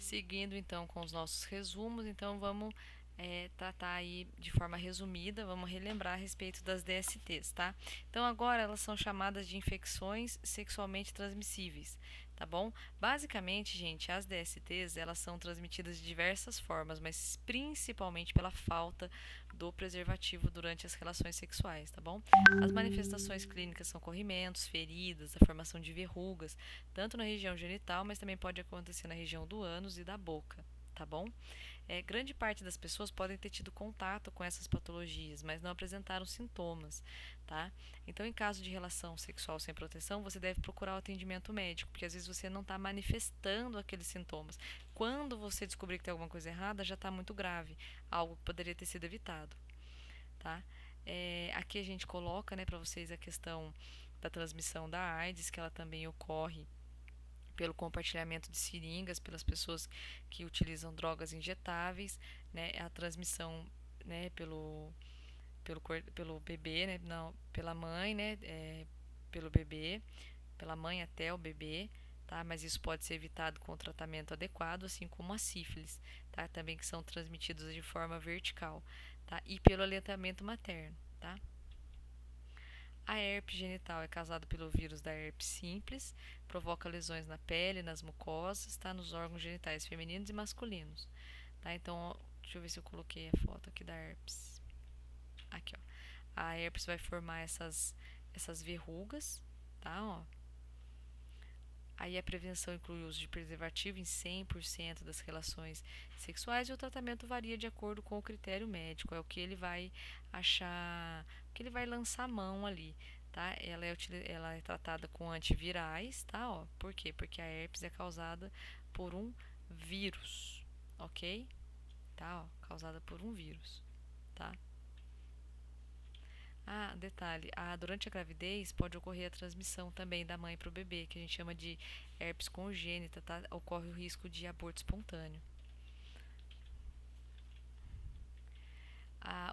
Seguindo então com os nossos resumos, então vamos tratar aí de forma resumida, vamos relembrar a respeito das DSTs, tá? Então agora elas são chamadas de infecções sexualmente transmissíveis, tá bom? Basicamente, gente, as DSTs elas são transmitidas de diversas formas, mas principalmente pela falta do preservativo durante as relações sexuais, tá bom? As manifestações clínicas são corrimentos, feridas, a formação de verrugas, tanto na região genital, mas também pode acontecer na região do ânus e da boca, tá bom? Grande parte das pessoas podem ter tido contato com essas patologias, mas não apresentaram sintomas, tá? Então, em caso de relação sexual sem proteção, você deve procurar o atendimento médico, porque às vezes você não está manifestando aqueles sintomas. Quando você descobrir que tem alguma coisa errada, já está muito grave, algo que poderia ter sido evitado, tá? Aqui a gente coloca, né, para vocês a questão da transmissão da AIDS, que ela também ocorre pelo compartilhamento de seringas pelas pessoas que utilizam drogas injetáveis, né, a transmissão, né, pelo bebê, né, não, pela mãe, né, pelo bebê, pela mãe até o bebê, tá? Mas isso pode ser evitado com o tratamento adequado, assim como a sífilis, tá? Também que são transmitidos de forma vertical, tá? E pelo aleitamento materno, tá? A herpes genital é causada pelo vírus da herpes simples, provoca lesões na pele, nas mucosas, tá? Nos órgãos genitais femininos e masculinos, tá? Então, deixa eu ver se eu coloquei a foto aqui da herpes. Aqui, ó. A herpes vai formar essas verrugas, tá? Ó. Aí a prevenção inclui o uso de preservativo em 100% das relações sexuais e o tratamento varia de acordo com o critério médico, é o que ele vai achar, o que ele vai lançar a mão ali, tá? Ela é tratada com antivirais, tá? Ó, por quê? Porque a herpes é causada por um vírus, ok? Tá? Ó, causada por um vírus, tá? Ah, detalhe, durante a gravidez pode ocorrer a transmissão também da mãe para o bebê, que a gente chama de herpes congênita, tá? Ocorre o risco de aborto espontâneo.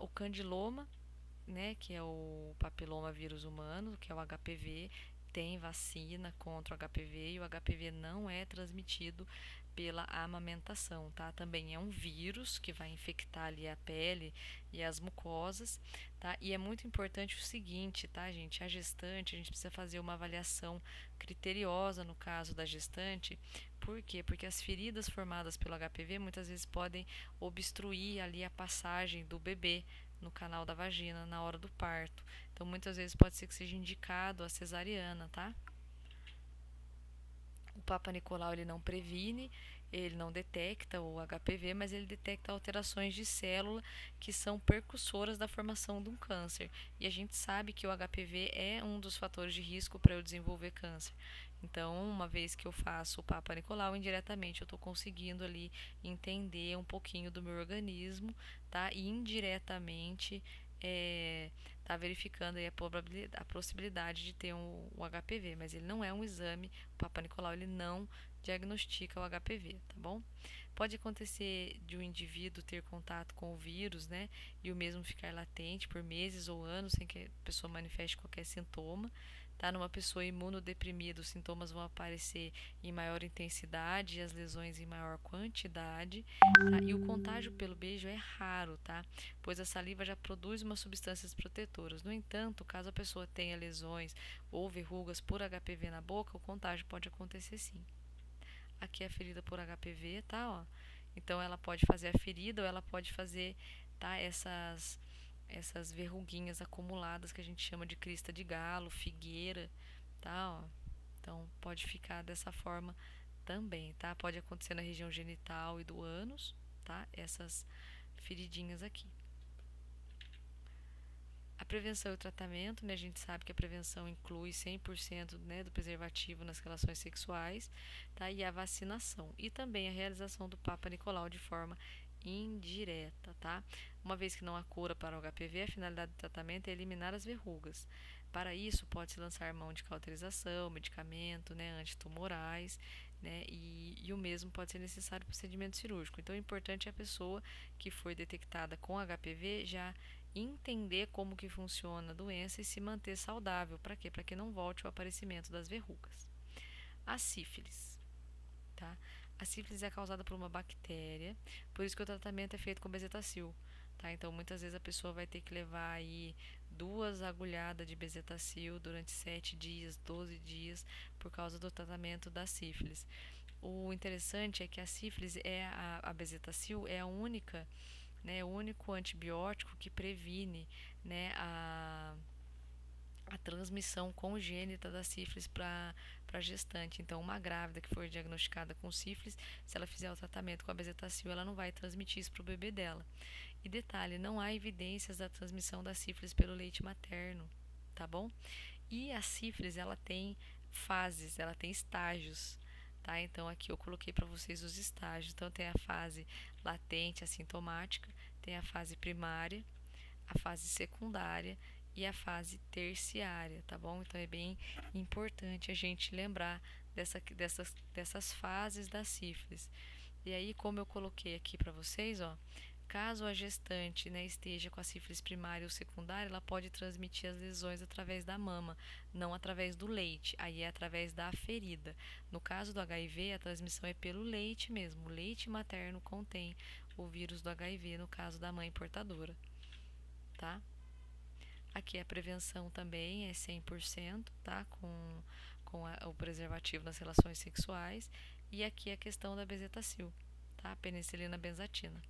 O candiloma, né, que é o papiloma vírus humano, que é o HPV, tem vacina contra o HPV e o HPV não é transmitido pela amamentação, tá? Também é um vírus que vai infectar ali a pele e as mucosas, tá? E é muito importante o seguinte, tá, gente? A gestante, a gente precisa fazer uma avaliação criteriosa no caso da gestante. Por quê? Porque as feridas formadas pelo HPV muitas vezes podem obstruir ali a passagem do bebê no canal da vagina na hora do parto. Então, muitas vezes pode ser que seja indicado a cesariana, tá? O Papa Nicolau ele não previne, ele não detecta o HPV, mas ele detecta alterações de célula que são percussoras da formação de um câncer. E a gente sabe que o HPV é um dos fatores de risco para eu desenvolver câncer. Então, uma vez que eu faço o Papa Nicolau, indiretamente eu estou conseguindo ali entender um pouquinho do meu organismo, tá? E indiretamente tá verificando aí a possibilidade de ter um HPV, mas ele não é um exame, o Papa Nicolau ele não diagnostica o HPV, tá bom? Pode acontecer de um indivíduo ter contato com o vírus, né, e o mesmo ficar latente por meses ou anos sem que a pessoa manifeste qualquer sintoma. Tá? Numa pessoa imunodeprimida, os sintomas vão aparecer em maior intensidade e as lesões em maior quantidade. Tá? E o contágio pelo beijo é raro, tá? Pois a saliva já produz umas substâncias protetoras. No entanto, caso a pessoa tenha lesões ou verrugas por HPV na boca, o contágio pode acontecer sim. Aqui é a ferida por HPV, tá? Ó. Então ela pode fazer a ferida ou ela pode fazer, tá? Essas verruguinhas acumuladas que a gente chama de crista de galo, figueira, tá? Ó. Então pode ficar dessa forma também, tá? Pode acontecer na região genital e do ânus, tá? Essas feridinhas aqui. A prevenção e o tratamento, né? A gente sabe que a prevenção inclui 100%, né, do preservativo nas relações sexuais, tá? E a vacinação. E também a realização do Papa Nicolau de forma indireta, tá? Uma vez que não há cura para o HPV, a finalidade do tratamento é eliminar as verrugas. Para isso, pode-se lançar mão de cauterização, medicamento, né, antitumorais, né, e o mesmo pode ser necessário procedimento cirúrgico. Então, o importante é a pessoa que foi detectada com HPV já entender como que funciona a doença e se manter saudável. Para quê? Para que não volte o aparecimento das verrugas. A sífilis, tá? A sífilis é causada por uma bactéria, por isso que o tratamento é feito com bezetacil, tá? Então, muitas vezes a pessoa vai ter que levar aí 2 agulhadas de bezetacil durante 7 dias, 12 dias, por causa do tratamento da sífilis. O interessante é que a sífilis a bezetacil é a única, né, o único antibiótico que previne, né, a transmissão congênita da sífilis para a gestante. Então, uma grávida que for diagnosticada com sífilis, se ela fizer o tratamento com a bezetacil, ela não vai transmitir isso para o bebê dela. E detalhe, não há evidências da transmissão da sífilis pelo leite materno, tá bom? E a sífilis, ela tem fases, ela tem estágios, tá? Então, aqui eu coloquei para vocês os estágios. Então, tem a fase latente, assintomática, tem a fase primária, a fase secundária e a fase terciária, tá bom? Então é bem importante a gente lembrar dessas fases da sífilis. E aí, como eu coloquei aqui para vocês, ó, caso a gestante, né, esteja com a sífilis primária ou secundária, ela pode transmitir as lesões através da mama, não através do leite, aí é através da ferida. No caso do HIV, a transmissão é pelo leite mesmo. O leite materno contém o vírus do HIV, no caso da mãe portadora, tá? Aqui a prevenção também é 100%, tá? Com o preservativo nas relações sexuais. E aqui a questão da bezetacil, tá? Penicilina benzatina.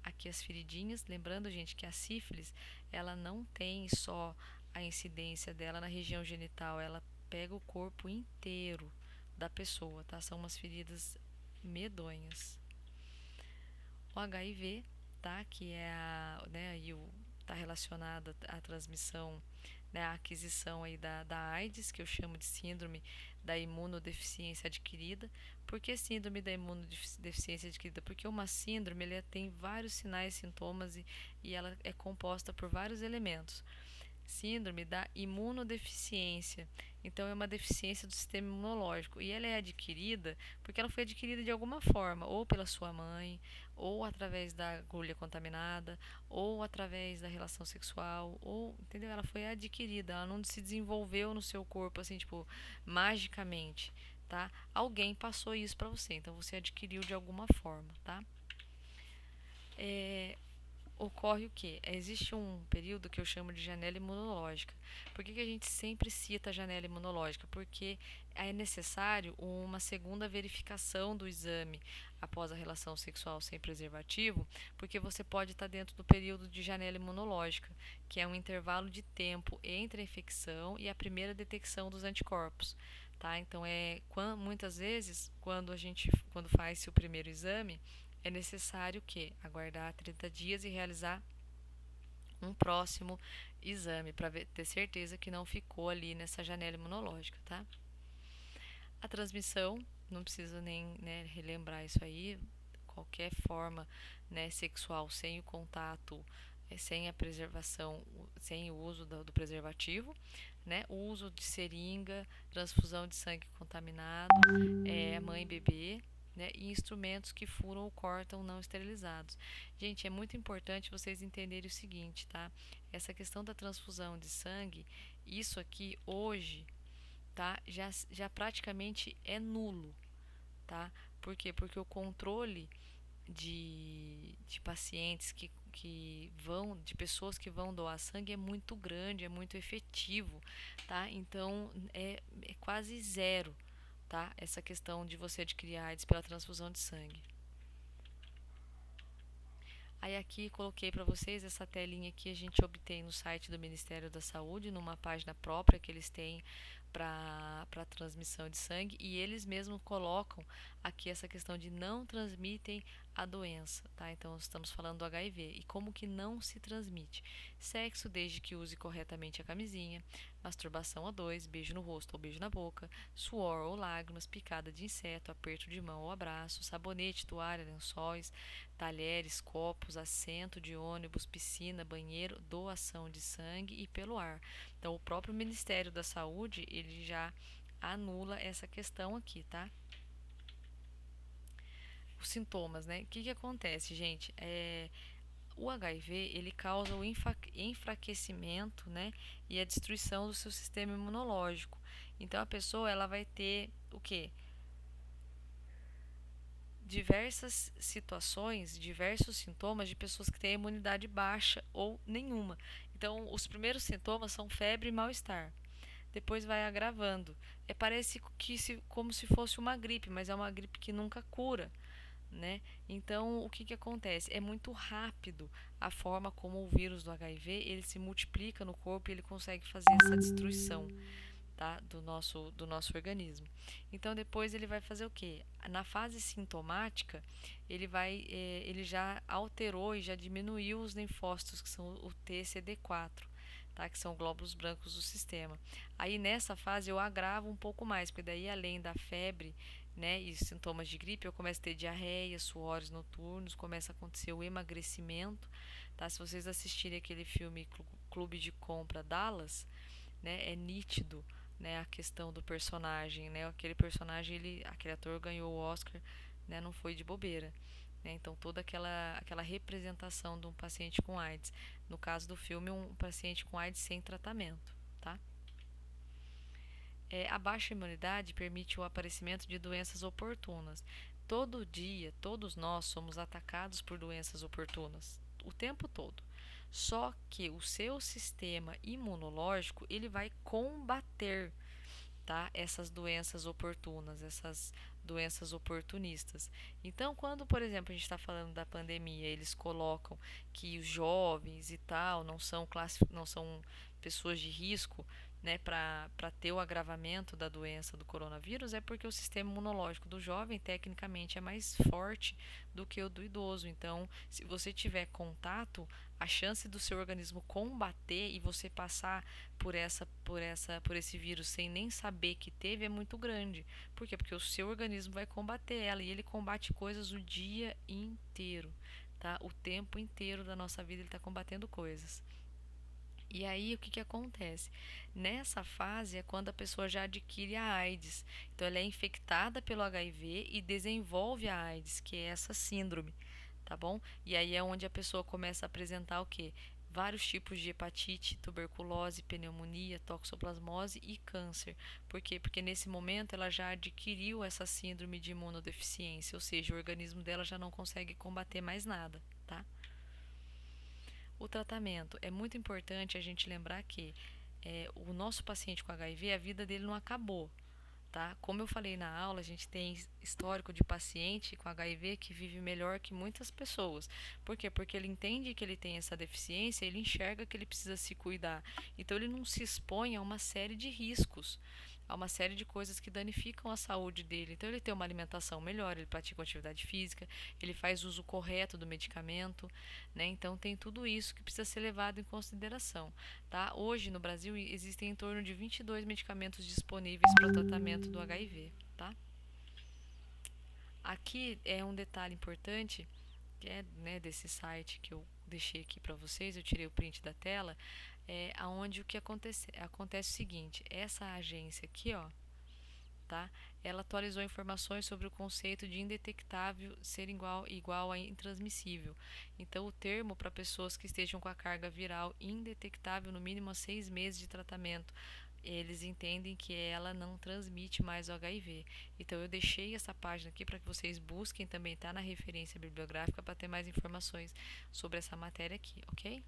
Aqui as feridinhas, lembrando, gente, que a sífilis, ela não tem só a incidência dela na região genital, ela pega o corpo inteiro da pessoa, tá? São umas feridas medonhas. O HIV, tá? Que é né, tá relacionado à transmissão, né, à aquisição aí da AIDS, que eu chamo de síndrome da imunodeficiência adquirida. Por que síndrome da imunodeficiência adquirida? Porque uma síndrome ela tem vários sinais, sintomas e ela é composta por vários elementos. Síndrome da imunodeficiência. Então, é uma deficiência do sistema imunológico. E ela é adquirida porque ela foi adquirida de alguma forma, ou pela sua mãe, ou através da agulha contaminada, ou através da relação sexual, ou, entendeu? Ela foi adquirida, ela não se desenvolveu no seu corpo, assim, tipo, magicamente, tá? Alguém passou isso para você, então você adquiriu de alguma forma, tá? Ocorre o quê? Existe um período que eu chamo de janela imunológica. Por que a gente sempre cita a janela imunológica? Porque é necessário uma segunda verificação do exame após a relação sexual sem preservativo, porque você pode estar dentro do período de janela imunológica, que é um intervalo de tempo entre a infecção e a primeira detecção dos anticorpos. Tá? Então, muitas vezes, quando faz-se o primeiro exame, é necessário que aguardar 30 dias e realizar um próximo exame para ter certeza que não ficou ali nessa janela imunológica, tá? A transmissão, não preciso nem, né, relembrar isso aí, qualquer forma, né, sexual sem o contato, sem a preservação, sem o uso do preservativo, né, o uso de seringa, transfusão de sangue contaminado, mãe e bebê, né, e instrumentos que furam ou cortam não esterilizados. Gente, é muito importante vocês entenderem o seguinte, tá? Essa questão da transfusão de sangue, isso aqui hoje, tá? Já praticamente é nulo, tá? Por quê? Porque o controle de pacientes de pessoas que vão doar sangue é muito grande, é muito efetivo, tá? Então é quase zero, tá? Essa questão de você adquirir AIDS pela transfusão de sangue. Aí aqui coloquei para vocês essa telinha que a gente obtém no site do Ministério da Saúde, numa página própria que eles têm para transmissão de sangue, e eles mesmos colocam aqui essa questão de não transmitem a doença, tá? Então estamos falando do HIV e como que não se transmite. Sexo desde que use corretamente a camisinha, masturbação a dois, beijo no rosto ou beijo na boca, suor ou lágrimas, picada de inseto, aperto de mão ou abraço, sabonete, toalha, lençóis, talheres, copos, assento de ônibus, piscina, banheiro, doação de sangue e pelo ar. Então, o próprio Ministério da Saúde, ele já anula essa questão aqui, tá? Os sintomas, né? O que acontece, gente? O HIV, ele causa o enfraquecimento, né? E a destruição do seu sistema imunológico. Então, a pessoa, ela vai ter o quê? diversas situações, diversos sintomas de pessoas que têm a imunidade baixa ou nenhuma. Então, os primeiros sintomas são febre e mal-estar. Depois vai agravando. Parece que como se fosse uma gripe, mas é uma gripe que nunca cura, né? Então, o que que acontece? É muito rápido a forma como o vírus do HIV ele se multiplica no corpo e ele consegue fazer essa destruição, tá? Do nosso organismo. Então, depois ele vai fazer o quê? Na fase sintomática, ele já alterou e já diminuiu os linfócitos, que são o TCD4. Tá, que são glóbulos brancos do sistema. Aí nessa fase eu agravo um pouco mais, porque daí além da febre, né, e sintomas de gripe, eu começo a ter diarreia, suores noturnos, começa a acontecer o emagrecimento, tá? Se vocês assistirem aquele filme Clube de Compra Dallas, né, é nítido, né, a questão do personagem, né? Aquele personagem, aquele ator ganhou o Oscar, né, não foi de bobeira. Né? Então toda aquela representação de um paciente com AIDS. No caso do filme, um paciente com AIDS sem tratamento, tá? A baixa imunidade permite o aparecimento de doenças oportunas. Todo dia, todos nós somos atacados por doenças oportunas, o tempo todo. Só que o seu sistema imunológico, ele vai combater, tá? Essas doenças oportunas, essas doenças oportunistas. Então, quando, por exemplo, a gente está falando da pandemia, eles colocam que os jovens e tal não são pessoas de risco, né, para ter o agravamento da doença do coronavírus, é porque o sistema imunológico do jovem, tecnicamente, é mais forte do que o do idoso. Então, se você tiver contato, a chance do seu organismo combater e você passar por esse vírus sem nem saber que teve é muito grande. Por quê? Porque o seu organismo vai combater ela e ele combate coisas o dia inteiro, tá? O tempo inteiro da nossa vida ele está combatendo coisas. E aí o que acontece? Nessa fase é quando a pessoa já adquire a AIDS. Então ela é infectada pelo HIV e desenvolve a AIDS, que é essa síndrome, tá bom? E aí é onde a pessoa começa a apresentar o quê? Vários tipos de hepatite, tuberculose, pneumonia, toxoplasmose e câncer. Por quê? Porque nesse momento ela já adquiriu essa síndrome de imunodeficiência, ou seja, o organismo dela já não consegue combater mais nada, tá? O tratamento é muito importante a gente lembrar que o nosso paciente com HIV, a vida dele não acabou, tá? Como eu falei na aula, a gente tem histórico de paciente com HIV que vive melhor que muitas pessoas. Por quê? Porque ele entende que ele tem essa deficiência, ele enxerga que ele precisa se cuidar. Então ele não se expõe a uma série de riscos, a uma série de coisas que danificam a saúde dele. Então ele tem uma alimentação melhor, ele pratica atividade física, ele faz uso correto do medicamento, né? Então tem tudo isso que precisa ser levado em consideração, tá? Hoje no Brasil existem em torno de 22 medicamentos disponíveis para o tratamento do HIV, tá? Aqui é um detalhe importante, que é, né, desse site que eu deixei aqui para vocês, eu tirei o print da tela, aonde o que acontece o seguinte, essa agência aqui, ó, tá? Ela atualizou informações sobre o conceito de indetectável ser igual a intransmissível. Então, o termo para pessoas que estejam com a carga viral indetectável no mínimo há 6 meses de tratamento, eles entendem que ela não transmite mais o HIV. Então, eu deixei essa página aqui para que vocês busquem, também está na referência bibliográfica para ter mais informações sobre essa matéria aqui, ok?